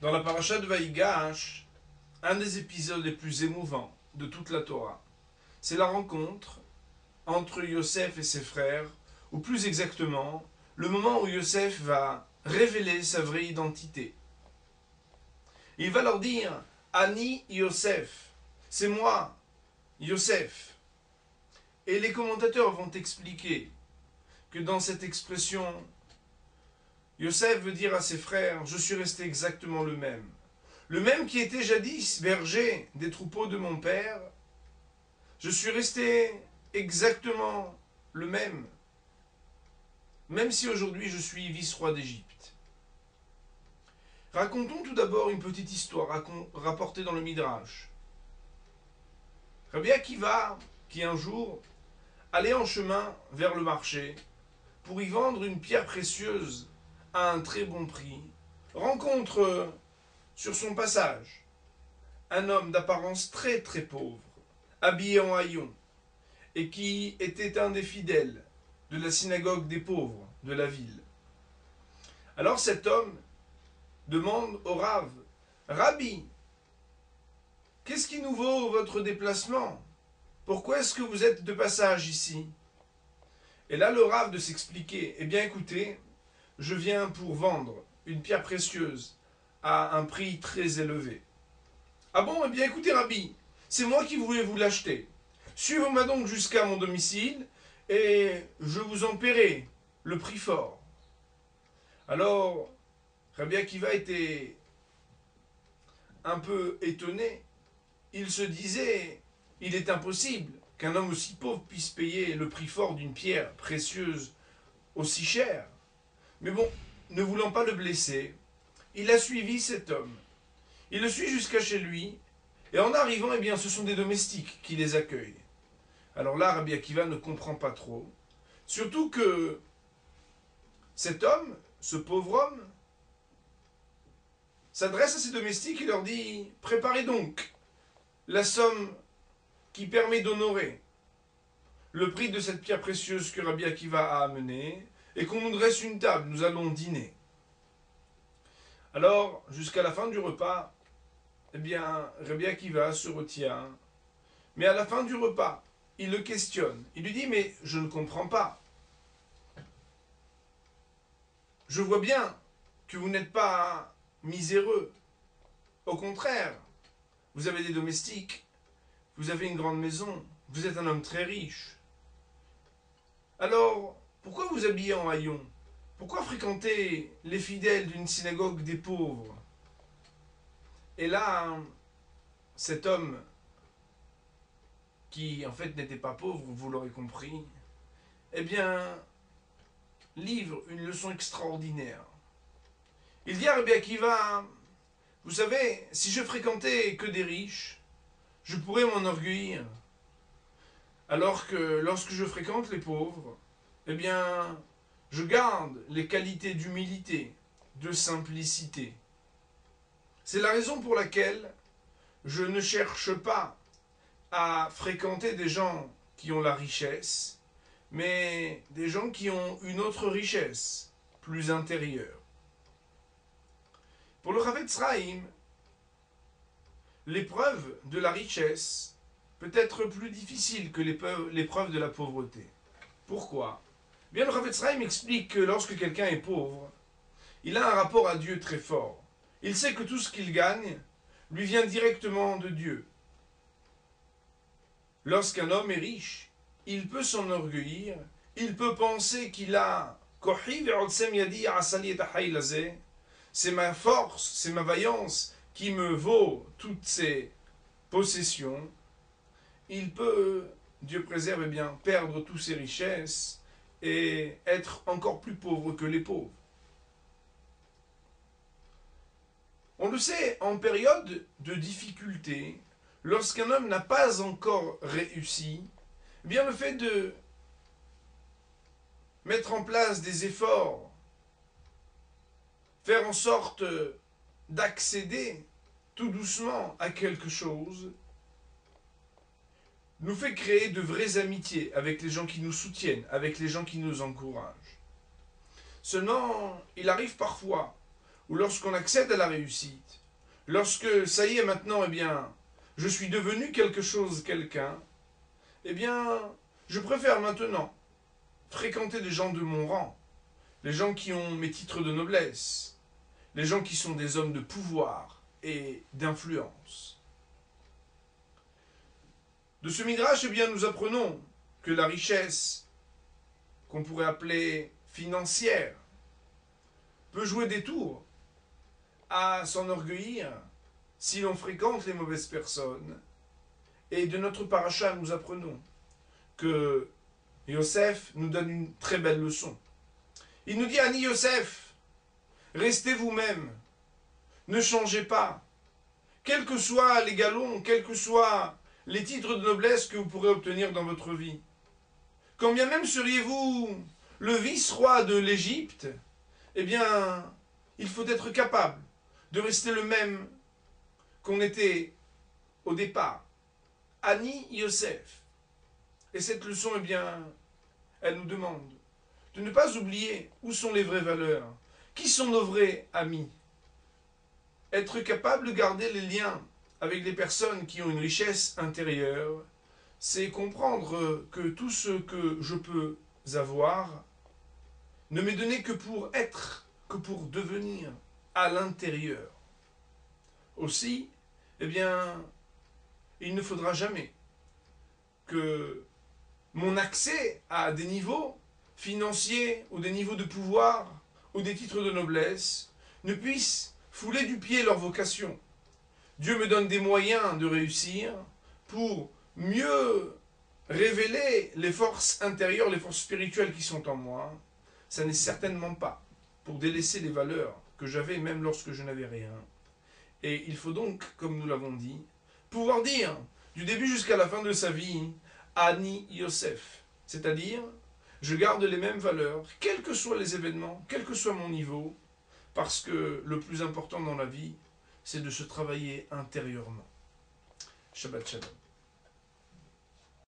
Dans la paracha de Vaïgash, un des épisodes les plus émouvants de toute la Torah, c'est la rencontre entre Yosef et ses frères, ou plus exactement, le moment où Yosef va révéler sa vraie identité. Il va leur dire « Ani Yosef », c'est moi, Yosef. Et les commentateurs vont expliquer que dans cette expression, Yosef veut dire à ses frères « Je suis resté exactement le même ». Le même qui était jadis berger des troupeaux de mon père, je suis resté exactement le même, même si aujourd'hui je suis vice-roi d'Égypte. Racontons tout d'abord une petite histoire rapportée dans le Midrash. Rabbi Akiva, qui un jour allait en chemin vers le marché pour y vendre une pierre précieuse à un très bon prix, rencontre sur son passage un homme d'apparence très très pauvre, habillé en haillons, et qui était un des fidèles de la synagogue des pauvres de la ville. Alors cet homme demande au Rav, « Rabbi, qu'est-ce qui nous vaut votre déplacement? Pourquoi est-ce que vous êtes de passage ici ?» Et là le Rav de s'expliquer, « Eh bien écoutez, je viens pour vendre une pierre précieuse à un prix très élevé. » « Ah bon, eh bien écoutez Rabbi, c'est moi qui voulais vous l'acheter. Suivez-moi donc jusqu'à mon domicile et je vous en paierai le prix fort. » Alors, Rabbi Akiva était un peu étonné. Il se disait, il est impossible qu'un homme aussi pauvre puisse payer le prix fort d'une pierre précieuse aussi chère. Mais bon, ne voulant pas le blesser, il a suivi cet homme. Il le suit jusqu'à chez lui, et en arrivant, eh bien, ce sont des domestiques qui les accueillent. Alors là, Rabbi Akiva ne comprend pas trop, surtout que cet homme, ce pauvre homme, s'adresse à ses domestiques et leur dit « Préparez donc la somme qui permet d'honorer le prix de cette pierre précieuse que Rabbi Akiva a amenée, et qu'on nous dresse une table, nous allons dîner. » Alors, jusqu'à la fin du repas, eh bien, Rabbi Akiva se retient, mais à la fin du repas, il le questionne. Il lui dit, mais je ne comprends pas. Je vois bien que vous n'êtes pas miséreux. Au contraire, vous avez des domestiques, vous avez une grande maison, vous êtes un homme très riche. Alors, pourquoi vous habillez en haillons? Pourquoi fréquenter les fidèles d'une synagogue des pauvres? Et là, cet homme, qui en fait n'était pas pauvre, vous l'aurez compris, eh bien, livre une leçon extraordinaire. Il dit à Rabbi Akiva, vous savez, si je fréquentais que des riches, je pourrais m'enorgueillir. Alors que lorsque je fréquente les pauvres, eh bien, je garde les qualités d'humilité, de simplicité. C'est la raison pour laquelle je ne cherche pas à fréquenter des gens qui ont la richesse, mais des gens qui ont une autre richesse, plus intérieure. Pour le Chavetz Chaim, l'épreuve de la richesse peut être plus difficile que l'épreuve de la pauvreté. Pourquoi? Bien, le Chavetz Chaim explique que lorsque quelqu'un est pauvre, il a un rapport à Dieu très fort. Il sait que tout ce qu'il gagne lui vient directement de Dieu. Lorsqu'un homme est riche, il peut s'enorgueillir, il peut penser qu'il a c'est ma force, c'est ma vaillance qui me vaut toutes ces possessions. Il peut, Dieu préserve, eh bien, perdre toutes ses richesses et être encore plus pauvre que les pauvres. On le sait, en période de difficulté, lorsqu'un homme n'a pas encore réussi, eh bien le fait de mettre en place des efforts, faire en sorte d'accéder tout doucement à quelque chose, nous fait créer de vraies amitiés avec les gens qui nous soutiennent, avec les gens qui nous encouragent. Seulement, il arrive parfois, ou lorsqu'on accède à la réussite, lorsque ça y est maintenant, eh bien, je suis devenu quelque chose, quelqu'un, eh bien, je préfère maintenant fréquenter des gens de mon rang, les gens qui ont mes titres de noblesse, les gens qui sont des hommes de pouvoir et d'influence. De ce midrash, eh bien, nous apprenons que la richesse, qu'on pourrait appeler financière, peut jouer des tours à s'enorgueillir si l'on fréquente les mauvaises personnes. Et de notre paracha, nous apprenons que Yosef nous donne une très belle leçon. Il nous dit, Ani Yosef, restez vous-même, ne changez pas, quels que soient les galons, quels que soient les titres de noblesse que vous pourrez obtenir dans votre vie. Quand bien même seriez-vous le vice-roi de l'Égypte, eh bien, il faut être capable de rester le même qu'on était au départ. Ani Yosef. Et cette leçon, eh bien, elle nous demande de ne pas oublier où sont les vraies valeurs, qui sont nos vrais amis. Être capable de garder les liens avec les personnes qui ont une richesse intérieure, c'est comprendre que tout ce que je peux avoir ne m'est donné que pour être, que pour devenir à l'intérieur. Aussi, eh bien, il ne faudra jamais que mon accès à des niveaux financiers ou des niveaux de pouvoir ou des titres de noblesse ne puisse fouler du pied leur vocation. Dieu me donne des moyens de réussir pour mieux révéler les forces intérieures, les forces spirituelles qui sont en moi. Ça n'est certainement pas pour délaisser les valeurs que j'avais même lorsque je n'avais rien. Et il faut donc, comme nous l'avons dit, pouvoir dire du début jusqu'à la fin de sa vie, Ani Yosef, c'est-à-dire je garde les mêmes valeurs, quels que soient les événements, quel que soit mon niveau, parce que le plus important dans la vie, c'est de se travailler intérieurement. Shabbat Shalom.